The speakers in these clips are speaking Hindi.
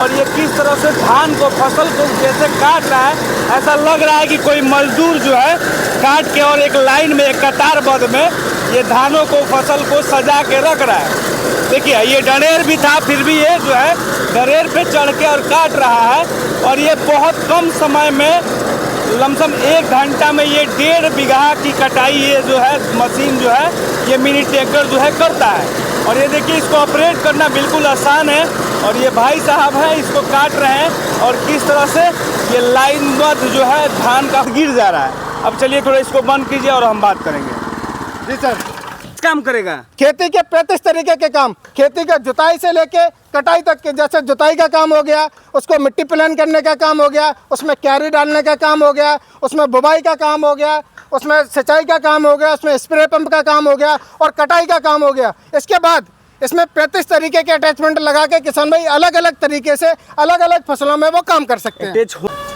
और ये किस तरह से धान को फसल को जैसे काट रहा है, ऐसा लग रहा है कि कोई मजदूर जो है काट के और एक लाइन में, एक कतारबद्ध में ये धानों को, फसल को सजा के रख रहा है। देखिए ये डरेर भी था, फिर भी ये जो है डरेर पे चढ़ के और काट रहा है। और ये बहुत कम समय में, लमसम 1 घंटा में ये 1.5 बीघा की कटाई ये जो है मशीन जो है, ये मिनी ट्रैक्टर जो है करता है। और ये देखिए इसको ऑपरेट करना बिल्कुल आसान है। और ये भाई साहब हैं, इसको काट रहे हैं और किस तरह से ये लाइनबद्ध जो है धान का गिर जा रहा है। अब चलिए थोड़ा इसको बंद कीजिए और हम बात करेंगे। जी सर। काम करेगा खेती के 35 तरीके के काम, खेती का जुताई से लेके कटाई तक के, जैसे जुताई का काम हो गया, उसको मिट्टी प्लान करने का काम हो गया, उसमें क्यारी डालने का काम हो गया, उसमें बुवाई का काम हो गया, उसमें सिंचाई का काम हो गया, उसमें स्प्रे पंप का काम हो गया और कटाई का काम हो गया। इसके बाद इसमें 35 तरीके के अटैचमेंट लगा के किसान भाई अलग अलग तरीके से अलग अलग फसलों में वो काम कर सकते हैं।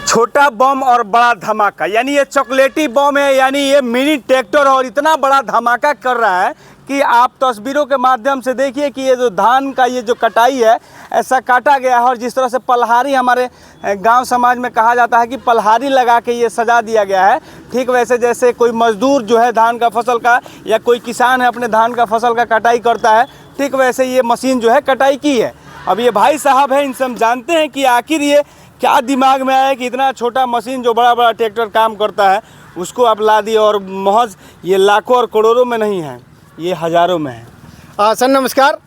छोटा बम और बड़ा धमाका, यानी ये चॉकलेटी बम है, यानी ये मिनी ट्रैक्टर और इतना बड़ा धमाका कर रहा है कि आप तस्वीरों के माध्यम से देखिए कि ये जो धान का ये जो कटाई है, ऐसा काटा गया है। और जिस तरह से पलहारी हमारे गांव समाज में कहा जाता है कि पलहारी लगा के ये सजा दिया गया है, ठीक वैसे जैसे कोई मजदूर जो है धान का फसल का, या कोई किसान है अपने धान का फसल का कटाई करता है, ठीक वैसे ये मशीन जो है कटाई की है। अब ये भाई साहब हैं, इनसे हम जानते हैं कि आखिर ये क्या दिमाग में आया कि इतना छोटा मशीन जो बड़ा बड़ा ट्रैक्टर काम करता है उसको आप ला दिए। और महज ये लाखों और करोड़ों में नहीं है, ये हज़ारों में है। सर नमस्कार,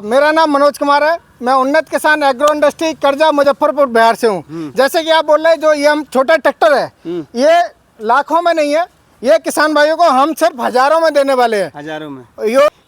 मेरा नाम मनोज कुमार है। मैं उन्नत किसान एग्रो इंडस्ट्री कर्जा मुजफ्फरपुर बिहार से हूँ। जैसे कि आप बोल रहे हैं, जो ये हम छोटा ट्रैक्टर है, ये लाखों में नहीं है, ये किसान भाइयों को हम सिर्फ हजारों में देने वाले हैं। हजारों में,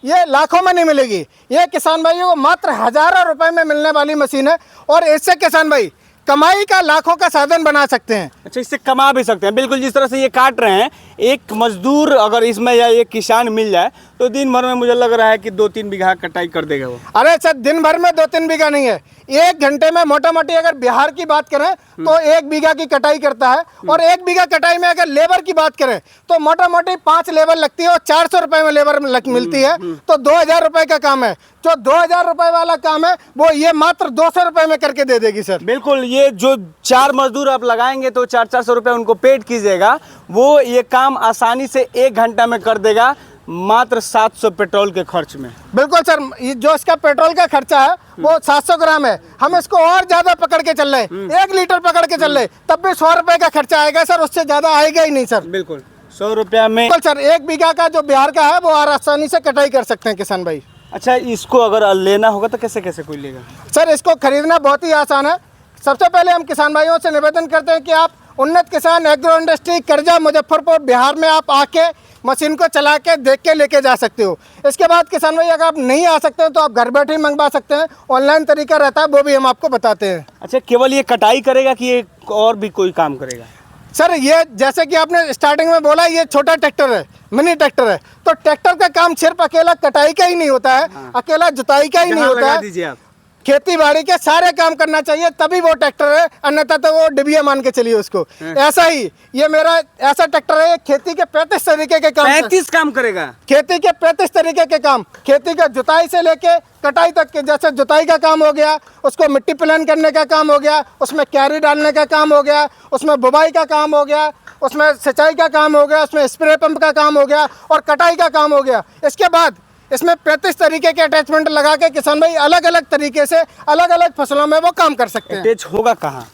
ये लाखों में नहीं मिलेगी, ये किसान भाइयों को मात्र हजारों रुपए में मिलने वाली मशीन है। और इससे किसान भाई कमाई का लाखों का साधन बना सकते हैं। अच्छा, इससे कमा भी सकते हैं। बिल्कुल जिस तरह से ये काट रहे हैं, एक मजदूर अगर इसमें या एक किसान मिल जाए तो दिन भर में मुझे लग रहा है कि 2-3 बीघा कटाई कर देगा वो। अरे सर, दिन भर में 2-3 बीघा नहीं है, 1 घंटे में मोटा मोटी अगर बिहार की बात करें तो 1 बीघा की कटाई करता है। और 1 बीघा कटाई में अगर लेबर की बात करें तो मोटा मोटी 5 लेबर लगती है और 400 रुपए में लेबर मिलती है, तो 2000 रुपए का काम है। जो 2000 रुपए वाला काम है वो ये मात्र 200 रुपए में करके दे देगी सर। बिल्कुल, ये जो 4 मजदूर आप लगाएंगे तो 400 रुपये उनको पेड कीजिएगा, वो ये काम आसानी से 1 घंटा में कर देगा, मात्र 700 पेट्रोल के खर्च में। बिल्कुल सर, ये जो इसका पेट्रोल का खर्चा है वो 700 ग्राम है। हम इसको और ज्यादा पकड़ के चल रहे हैं, 1 लीटर पकड़ के चल रहे हैं, तब भी 100 रुपए का खर्चा आएगा सर, उससे ज्यादा आएगा ही नहीं सर। बिल्कुल 100 रुपया में। बिल्कुल सर, 1 बीघा का जो बिहार का है वो आसानी से कटाई कर सकते हैं किसान भाई। अच्छा, इसको अगर लेना होगा तो कैसे कैसे कोई लेगा? सर इसको खरीदना बहुत ही आसान है। सबसे पहले हम किसान भाइयों से निवेदन करते हैं कि आप उन्नत किसान एग्रो इंडस्ट्री कर्जा मुजफ्फरपुर बिहार में आप आके मशीन को चला के देख के लेके जा सकते हो। इसके बाद किसान भाई अगर आप नहीं आ सकते हैं तो आप घर बैठे ही मंगवा सकते हैं, ऑनलाइन तरीका रहता है, वो भी हम आपको बताते हैं। अच्छा, केवल ये कटाई करेगा कि ये और भी कोई काम करेगा? सर ये जैसे कि आपने स्टार्टिंग में बोला, ये छोटा ट्रैक्टर है, मिनी ट्रैक्टर है, तो ट्रैक्टर का काम सिर्फ अकेला कटाई का ही नहीं होता है, अकेला जुताई का ही नहीं होता है, दीजिए आप, खेती बाड़ी के सारे काम करना चाहिए, तभी वो ट्रैक्टर है, अन्यथा तो वो डिबिया मान के चलिए उसको। ऐसा ही ये मेरा ऐसा ट्रैक्टर है, खेती के 35 तरीके के काम, 35 काम करेगा। खेती के 35 तरीके के काम, खेती का जुताई से लेके कटाई तक के, जैसे जुताई का काम हो गया, उसको मिट्टी प्लान करने का काम हो गया, उसमें क्यारी डालने का काम हो गया, उसमें बुवाई का काम हो गया, उसमें सिंचाई का काम हो गया, उसमें स्प्रे पंप का काम हो गया और कटाई का काम हो गया। इसके बाद इसमें 35 तरीके के अटैचमेंट लगा के किसान भाई अलग अलग तरीके से अलग अलग फसलों में वो काम कर सकते हैं। अटैच होगा कहाँ?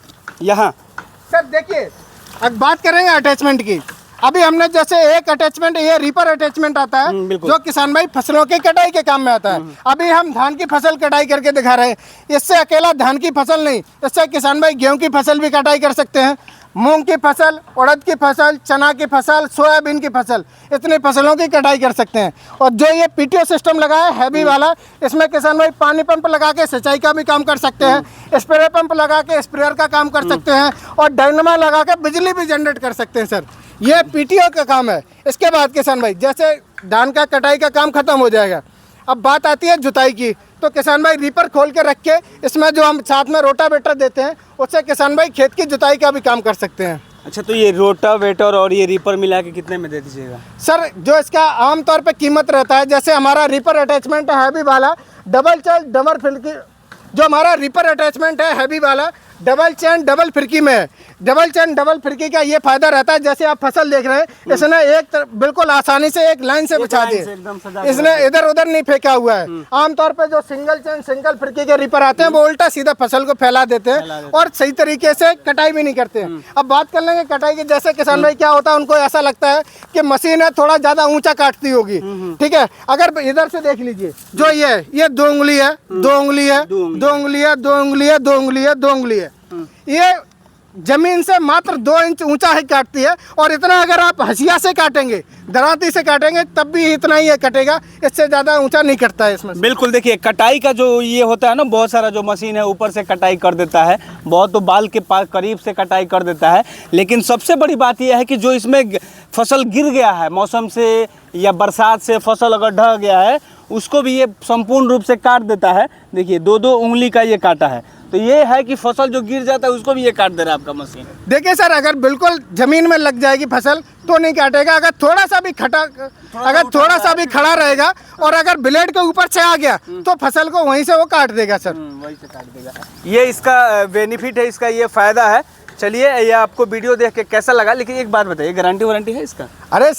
यहाँ सर देखिए, अब बात करेंगे अटैचमेंट की। अभी हमने जैसे एक अटैचमेंट, ये रीपर अटैचमेंट आता है जो किसान भाई फसलों की कटाई के काम में आता है। अभी हम धान की फसल कटाई करके दिखा रहे हैं। इससे अकेला धान की फसल नहीं, इससे किसान भाई गेहूं की फसल भी कटाई कर सकते हैं, मूंग की फसल, उड़द की फसल, चना की फसल, सोयाबीन की फसल, इतनी फसलों की कटाई कर सकते हैं। और जो ये पीटीओ सिस्टम लगा है हैवी वाला, इसमें किसान भाई पानी पंप लगा के सिंचाई का भी काम कर सकते हैं, स्प्रे पंप लगा के स्प्रेयर का काम कर सकते हैं और डायनामो लगा के बिजली भी जनरेट कर सकते हैं सर। ये पीटीओ का काम है। इसके बाद किसान भाई जैसे धान का कटाई का काम खत्म हो जाएगा, अब बात आती है जुताई की, तो किसान भाई रीपर खोल के रख के इसमें जो हम साथ में रोटावेटर देते हैं उससे किसान भाई खेत की जुताई का भी काम कर सकते हैं। अच्छा, तो ये रोटावेटर और ये रीपर मिला के कितने में दे दीजिएगा? सर जो इसका आमतौर पे कीमत रहता है, जैसे हमारा रीपर अटैचमेंट है हैवी वाला, डबल चल डबल फिल की जो हमारा रिपर अटैचमेंट है हैवी वाला, डबल चैन डबल फिरकी में है। डबल चैन डबल फिरकी का ये फायदा रहता है, जैसे आप फसल देख रहे हैं, इसने बिल्कुल आसानी से एक लाइन से बिछा दी, इसने इधर उधर नहीं फेंका हुआ है। आमतौर पे जो सिंगल चैन सिंगल फिरकी के रिपर आते हैं वो उल्टा सीधा फसल को फैला देते हैं और सही तरीके से कटाई भी नहीं करते हैं। अब बात कर लेंगे कटाई की। जैसे किसान भाई क्या होता है, उनको ऐसा लगता है कि मशीन है थोड़ा ज्यादा ऊंचा काटती होगी, ठीक है। अगर इधर से देख लीजिए, जो ये 2 उंगली है, 2 उंगली है, 2 उंगली है, 2 उंगली है, 2 उंगली है, 2 उंगली है, ये जमीन से मात्र 2 इंच ऊंचा ही काटती है। और इतना अगर आप हसिया से काटेंगे, दरांती से काटेंगे, तब भी इतना ही ये कटेगा, इससे ज्यादा ऊंचा नहीं कटता है इसमें। बिल्कुल, देखिए कटाई का जो ये होता है ना, बहुत सारा जो मशीन है ऊपर से कटाई कर देता है, बहुत तो बाल के पास करीब से कटाई कर देता है। लेकिन सबसे बड़ी बात यह है कि जो इसमें फसल गिर गया है मौसम से या बरसात से, फसल अगर ढह गया है, उसको भी ये संपूर्ण रूप से काट देता है। देखिए 2-2 उंगली का ये काटा है, तो ये है कि फसल जो गिर जाता है उसको भी ये काट दे रहा है आपका मशीन। देखिए सर, अगर बिल्कुल जमीन में लग जाएगी फसल तो नहीं काटेगा। अगर थोड़ा सा भी खड़ा रहेगा और अगर ब्लेड के ऊपर से आ गया तो फसल को वहीं से वो काट देगा सर। वहीं से काट देगा। ये इसका बेनिफिट है, इसका ये फायदा है। चलिए, ये आपको वीडियो देख के कैसा लगा, लेकिन एक बात बताइए, गारंटी वारंटी है इसका? अरे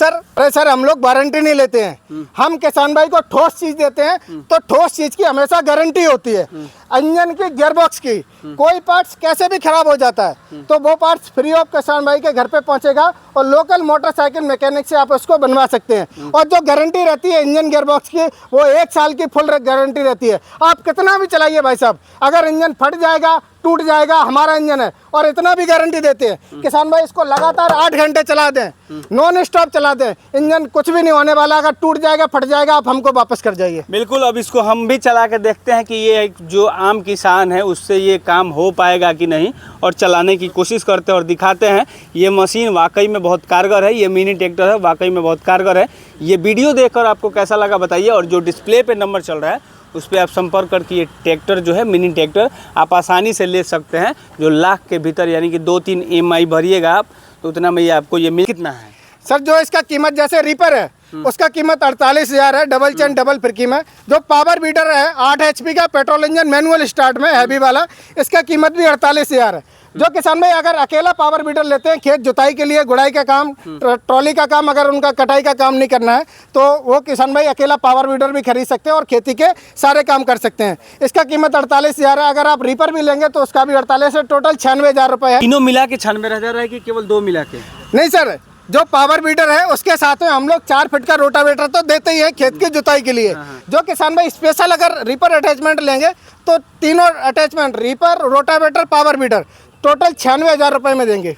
सर हम लोग वारंटी नहीं लेते हैं, हम किसान भाई को ठोस चीज देते हैं, तो ठोस चीज की हमेशा गारंटी होती है। इंजन की, गियरबॉक्स की कोई पार्ट्स कैसे भी खराब हो जाता है तो वो पार्ट्स फ्री ऑफ किसान भाई के घर पे पहुंचेगा और लोकल मोटरसाइकिल मैकेनिक से आप उसको बनवा सकते हैं। और जो गारंटी रहती है इंजन गियरबॉक्स की, वो 1 साल की फुल गारंटी रहती है। आप कितना भी चलाइए भाई साहब, अगर इंजन फट जाएगा, टूट जाएगा, हमारा इंजन है, और इतना भी गारंटी देते हैं किसान भाई, इसको लगातार 8 घंटे चला दें, नॉन स्टॉप चला दें, इंजन कुछ भी नहीं होने वाला। अगर टूट जाएगा, फट जाएगा, आप हमको वापस कर जाइए। बिल्कुल, अब इसको हम भी चला के देखते हैं कि ये जो आम किसान है उससे ये काम हो पाएगा कि नहीं, और चलाने की कोशिश करते हैं और दिखाते हैं। ये मशीन वाकई में बहुत कारगर है, ये मिनी ट्रैक्टर है, वाकई में बहुत कारगर है। ये वीडियो देखकर आपको कैसा लगा बताइए, और जो डिस्प्ले पे नंबर चल रहा है उस पर आप संपर्क करके ये ट्रैक्टर जो है, मिनी ट्रैक्टर, आप आसानी से ले सकते हैं। जो लाख के भीतर, यानी कि 2-3 EMI भरिएगा आप तो उतना में ये आपको ये मिल। कितना है सर? जो इसका कीमत, जैसे रिपर है उसका कीमत 48,000 है, डबल चैन डबल फिरकी में। जो पावर बीडर है 8 HP का पेट्रोल इंजन मैनुअल स्टार्ट में हैवी वाला, इसका कीमत भी 48,000 है। जो किसान भाई अगर अकेला पावर बीडर लेते हैं, खेत जुताई के लिए, गुड़ाई का काम, ट्रॉली का काम, अगर उनका कटाई का काम नहीं करना है तो वो किसान भाई अकेला पावर बीडर भी खरीद सकते हैं और खेती के सारे काम कर सकते हैं। इसका कीमत 48,000 है। अगर आप रिपर भी लेंगे तो उसका भी 48 है। टोटल 96,000 रुपये है। तीनों मिला के 96,000 है कि केवल 2 मिला के? नहीं सर, जो पावर बीडर है उसके साथ में हम लोग 4 फीट का रोटावेटर तो देते ही है खेत की जुताई के लिए। जो किसान भाई स्पेशल अगर रिपर अटैचमेंट लेंगे तो तीनों attachment, ripper, rotavator, power bidder, total 96,000 रुपये में देंगे।